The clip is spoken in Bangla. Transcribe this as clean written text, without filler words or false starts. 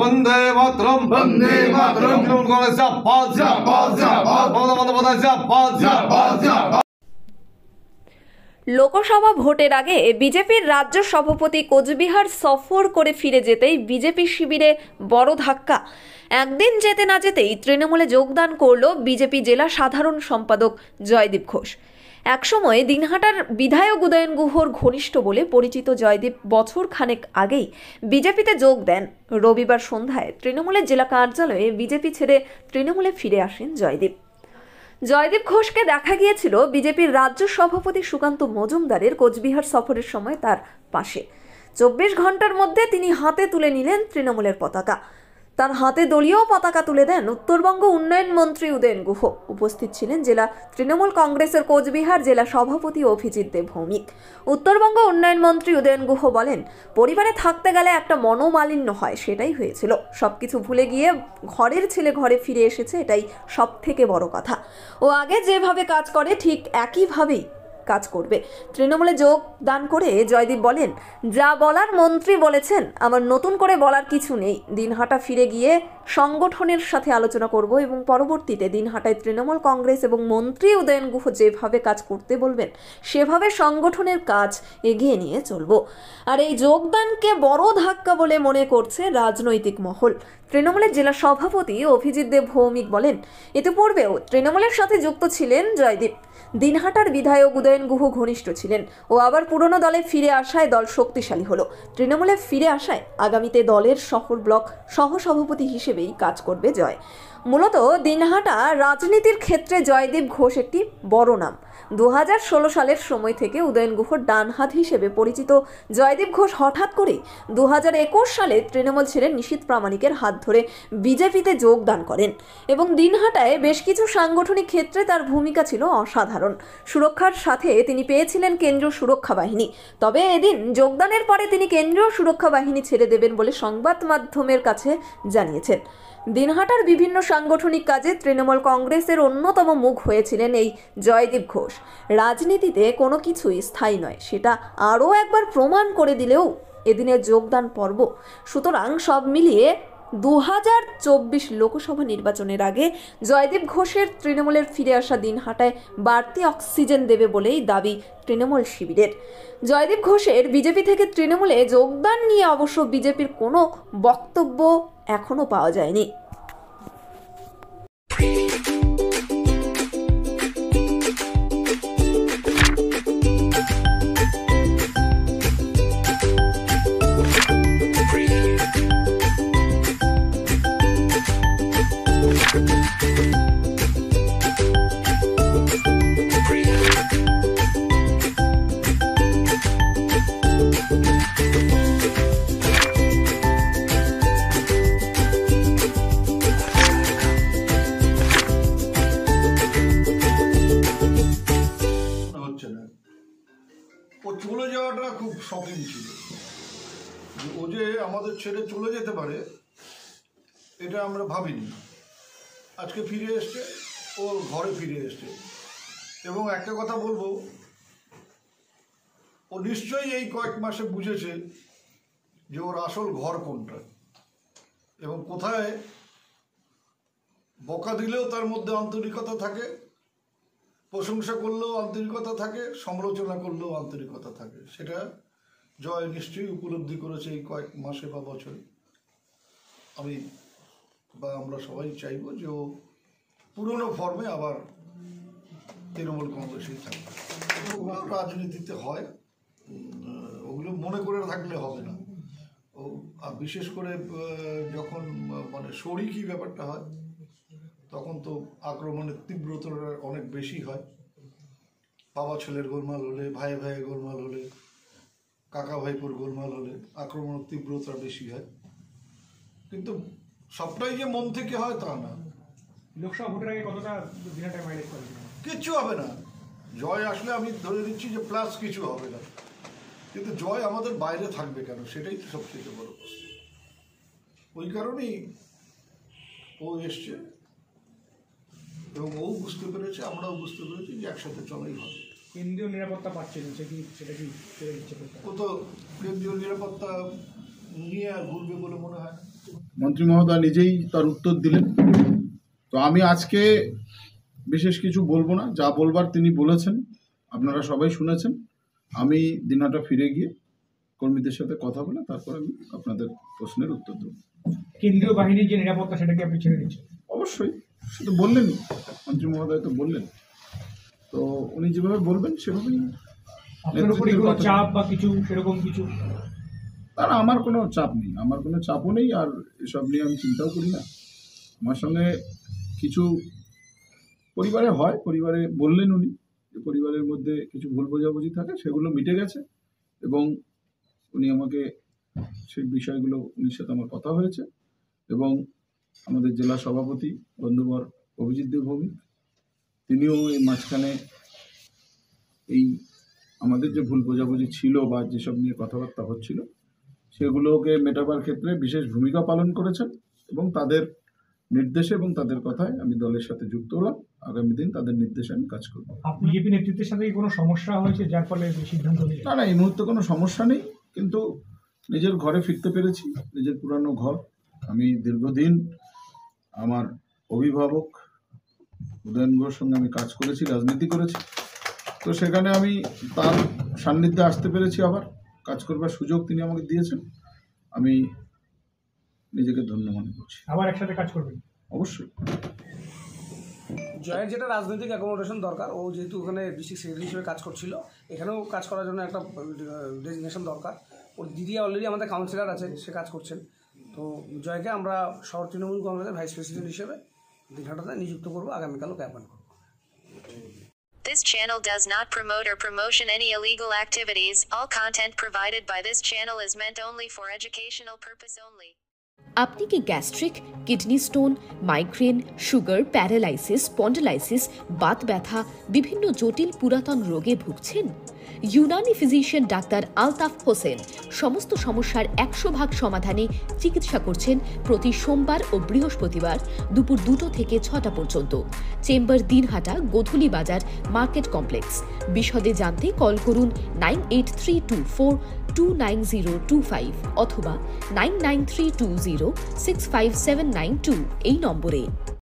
বন্দে মাতরম বন্দে মাতরম লোকসভা ভোটের আগে বিজেপির রাজ্য সভাপতি কোচবিহার সফর করে ফিরে যেতেই বিজেপি শিবিরে বড় ধাক্কা। একদিন যেতে না যেতেই তৃণমূলে যোগদান করল বিজেপি জেলা সাধারণ সম্পাদক জয়দীপ ঘোষ। একসময় দিনহাটার বিধায়ক উদয়ন গুহর ঘনিষ্ঠ বলে পরিচিত জয়দীপ বছর খানেক আগেই বিজেপিতে যোগ দেন। রবিবার সন্ধ্যায় তৃণমূলের জেলা কার্যালয়ে বিজেপি ছেড়ে তৃণমূলে ফিরে আসেন জয়দীপ ঘোষকে দেখা গিয়েছিল বিজেপির রাজ্য সভাপতি সুকান্ত মজুমদারের কোচবিহার সফরের সময় তার পাশে। 24 ঘন্টার মধ্যে তিনি হাতে তুলে নিলেন তৃণমূলের পতাকা। তার হাতে দলীয় পতাকা তুলে দেন উত্তরবঙ্গ উন্নয়ন মন্ত্রী উদয়ন গুহ। উপস্থিত ছিলেন জেলা তৃণমূল কংগ্রেসের কোচবিহার জেলা সভাপতি অভিজিৎ দেব ভৌমিক। উত্তরবঙ্গ উন্নয়ন মন্ত্রী উদয়ন গুহ বলেন, পরিবারে থাকতে গেলে একটা মনোমালিন্য হয়, সেটাই হয়েছিল। সবকিছু ভুলে গিয়ে ঘরের ছেলে ঘরে ফিরে এসেছে, এটাই সব থেকে বড় কথা। ও আগে যেভাবে কাজ করে ঠিক একইভাবেই কাজ করবে। তৃণমূলে যোগদান করে জয়দীপ বলেন, যা বলার মন্ত্রী বলেছেন, আমার নতুন করে বলার কিছু নেই। দিনহাটা ফিরে গিয়ে সংগঠনের সাথে আলোচনা করব এবং পরবর্তীতে দিনহাটায় তৃণমূল কংগ্রেস এবং মন্ত্রী উদয়ন গুহ যেভাবে কাজ করতে বলবেন সেভাবে সংগঠনের কাজ এগিয়ে নিয়ে চলব। আর এই যোগদানকে বড় ধাক্কা বলে মনে করছে রাজনৈতিক মহল। তৃণমূলের জেলা সভাপতি অভিজিৎ দেব ভৌমিক বলেন, ইতিপূর্বেও তৃণমূলের সাথে যুক্ত ছিলেন জয়দীপ। দিনহাটার বিধায়ক উদয়ন গুহ ঘনিষ্ঠ ছিলেন। ও আবার পুরনো দলে ফিরে আসায় দল শক্তিশালী হলো। তৃণমূলে ফিরে আসায় আগামীতে দলের শহর ব্লক সহসভাপতি হিসেবেই কাজ করবে জয়। মূলত দিনহাটা রাজনীতির ক্ষেত্রে জয়দীপ ঘোষ একটি বড় নাম। 2016 সালের সময় থেকে উদয়ন গুহর ডান হাত হিসেবে পরিচিত জয়দীপ ঘোষ হঠাৎ করে 2021 সালে তৃণমূল ছেড়ে নিশীথ প্রামাণিকের হাত ধরে বিজেপিতে যোগদান করেন এবং দিনহাটায় বেশ কিছু সাংগঠনিক ক্ষেত্রে তার ভূমিকা ছিল অসাধারণ। সুরক্ষার সাথে তিনি পেয়েছিলেন কেন্দ্রীয় সুরক্ষা বাহিনী। তবে এদিন যোগদানের পরে তিনি কেন্দ্রীয় সুরক্ষা বাহিনী ছেড়ে দেবেন বলে সংবাদ মাধ্যমের কাছে জানিয়েছেন। দিনহাটার বিভিন্ন সাংগঠনিক কাজে তৃণমূল কংগ্রেসের অন্যতম মুখ হয়েছিলেন এই জয়দীপ ঘোষ। রাজনীতিতে কোনো কিছুই স্থায়ী নয়, সেটা আরও একবার প্রমাণ করে দিলেও এদিনের যোগদান পর্ব। সুতরাং সব মিলিয়ে 2024 লোকসভা নির্বাচনের আগে জয়দীপ ঘোষের তৃণমূলের ফিরে আসা দিনহাটায় বাড়তি অক্সিজেন দেবে বলেই দাবি তৃণমূল শিবিরের। জয়দীপ ঘোষের বিজেপি থেকে তৃণমূলে যোগদান নিয়ে অবশ্য বিজেপির কোনো বক্তব্য এখনো পাওয়া যায়নি। ও চলে যাওয়াটা খুব শকিং ছিল। ও যে আমাদের ছেড়ে চলে যেতে পারে এটা আমরা ভাবিনি। আজকে ফিরে এসছে, ও ঘরে ফিরে এসছে। এবং একটা কথা বলবো, ও নিশ্চয়ই এই কয়েক মাসে বুঝেছে যে ওর আসল ঘর কোনটা এবং কোথায় বকা দিলেও তার মধ্যে আন্তরিকতা থাকে, প্রশংসা করলেও আন্তরিকতা থাকে, সমালোচনা করলেও আন্তরিকতা থাকে। সেটা জয় নিশ্চয়ই উপলব্ধি করেছে এই কয়েক মাসে বা বছরে। আমরা সবাই চাইব যে ও পুরনো ফর্মে আবার তৃণমূল কংগ্রেসেই থাকবে। ওগুলো রাজনীতিতে হয়, ওগুলো মনে করে থাকলে হবে না। ও বিশেষ করে যখন শরিকি ব্যাপারটা হয় তখন তো আক্রমণের তীব্রতাটা অনেক বেশি হয়। বাবা ছেলের গোলমাল হলে, ভাই ভাইয়ের গোলমাল হলে, কাকা ভাইপুর গোলমাল হলে আক্রমণের তীব্রতা বেশি হয়। কিন্তু সবটাই যে মন থেকে হয় তা না। লোকসভা ভোটের আগে কতটা দিনহাটায় মাইলেজ করে? কিচ্ছু হবে না। জয় আসলে আমি ধরে দিচ্ছি যে প্লাস কিছু হবে না। কিন্তু জয় আমাদের বাইরে থাকবে কেন, সেটাই তো সবচেয়ে বড়। ওই কারণেই ও এসছে এবং ও বুঝতে পেরেছে, আমরাও বুঝতে পেরেছি যে একসাথে চলাই হবে। কেন্দ্রীয় নিরাপত্তা পাচ্ছেন, সেটা কি ও তো কেন্দ্রীয় নিরাপত্তা নিয়ে আর ঘুরবে বলে মনে হয় না। মন্ত্রী মহোদয় নিজেই তার উত্তর দিলেন। তো আমি আজকে বিশেষ কিছু বলবো না, যা বলবার তিনি বলেছেন, আপনারা সবাই শুনেছেন। আমি দিনহাটা ফিরে গিয়ে কর্মীদের সাথে কথা বলে তারপর আমি আপনাদের প্রশ্নের উত্তর দেব। কেন্দ্রীয় বাহিনীর যে নিরাপত্তা সেটাকে আপনি ছেড়ে দিচ্ছেন? অবশ্যই, সে তো বললেনই, মন্ত্রী মহোদয় তো বললেন। তো উনি যেভাবে বলবেন সেভাবেই। আপনার উপরে কোনো চাপ বা কিছু সেরকম কিছু? তারা আমার কোনো চাপ নেই, আমার কোনো চাপও নেই, আর এসব নিয়ে আমি চিন্তাও করি না। আমার সঙ্গে কিছু পরিবারে হয়, পরিবারে বললেন উনি যে পরিবারের মধ্যে কিছু ভুল বোঝাবুঝি থাকে, সেগুলো মিটে গেছে এবং উনি আমাকে সেই বিষয়গুলো, উনির সাথে আমার কথা হয়েছে এবং আমাদের জেলা সভাপতি বন্ধুবর অভিজিৎ দেব ভৌমিক, তিনিও এই মাঝখানে এই আমাদের যে ভুল বোঝাবুঝি ছিল বা যেসব নিয়ে কথাবার্তা হচ্ছিল সেগুলোকে মেটাবার ক্ষেত্রে বিশেষ ভূমিকা পালন করেছেন এবং তাদের নির্দেশে এবং তাদের কথায় আমি দলের সাথে যুক্ত হলাম। আগামী দিন তাদের নির্দেশে আমি কাজ করব। বিজেপি নেতৃত্বের সাথে কি কোনো সমস্যা হয়েছে যার ফলে সিদ্ধান্ত নিলেন? না, এই মুহূর্তে কোনো সমস্যা নেই, কিন্তু নিজের ঘরে ফিরতে পেরেছি, নিজের পুরানো ঘর। আমি দীর্ঘদিন আমার অভিভাবক উদয়ন ঘোষের সঙ্গে আমি কাজ করেছি, রাজনীতি করেছি। তো সেখানে আমি তার সান্নিধ্যে আসতে পেরেছি, আবার কাজ করবার সুযোগ তিনি আমাকে দিয়েছেন। আমি নিজেকে ধন্য মনে করছি। আবার একসাথে কাজ করবেন? অবশ্যই। জয়ের যেটা রাজনৈতিক অ্যাকোমোডেশন দরকার, ও যেহেতু ওখানে ডিস্ট্রিক্ট সেক্রেটারি হিসেবে কাজ করছিল, এখানেও কাজ করার জন্য একটা ডেজিগনেশন দরকার। ওর দিদি অলরেডি আমাদের কাউন্সিলর আছে, সে কাজ করছেন। তো জয়কে আমরা শহর তৃণমূল কংগ্রেসের ভাইস প্রেসিডেন্ট হিসেবে দিনহাটাতে নিযুক্ত করবো, আগামীকালও অ্যাপয়েন্ট করবো। This channel does not promote or promotion any illegal activities. All content provided by this channel is meant only for educational purpose only. আপনি কি gastric, kidney stone, migraine, sugar, paralysis, spondylosis, Baat ব্যথা, বিভিন্ন জটিল পুরাতন রোগে ভুগছেন? ইউনানি ফিজিশিয়ান ডাক্তার আলতাফ হোসেন সমস্ত সমস্যার 100% সমাধানে চিকিৎসা করছেন প্রতি সোমবার ও বৃহস্পতিবার দুপুর 2টো থেকে 6টা পর্যন্ত। চেম্বার দিনহাটা, গোধূলি বাজার, মার্কেট কমপ্লেক্স। বিশদে জানতে কল করুন 9832429025 অথবা 9932065792 এই নম্বরে।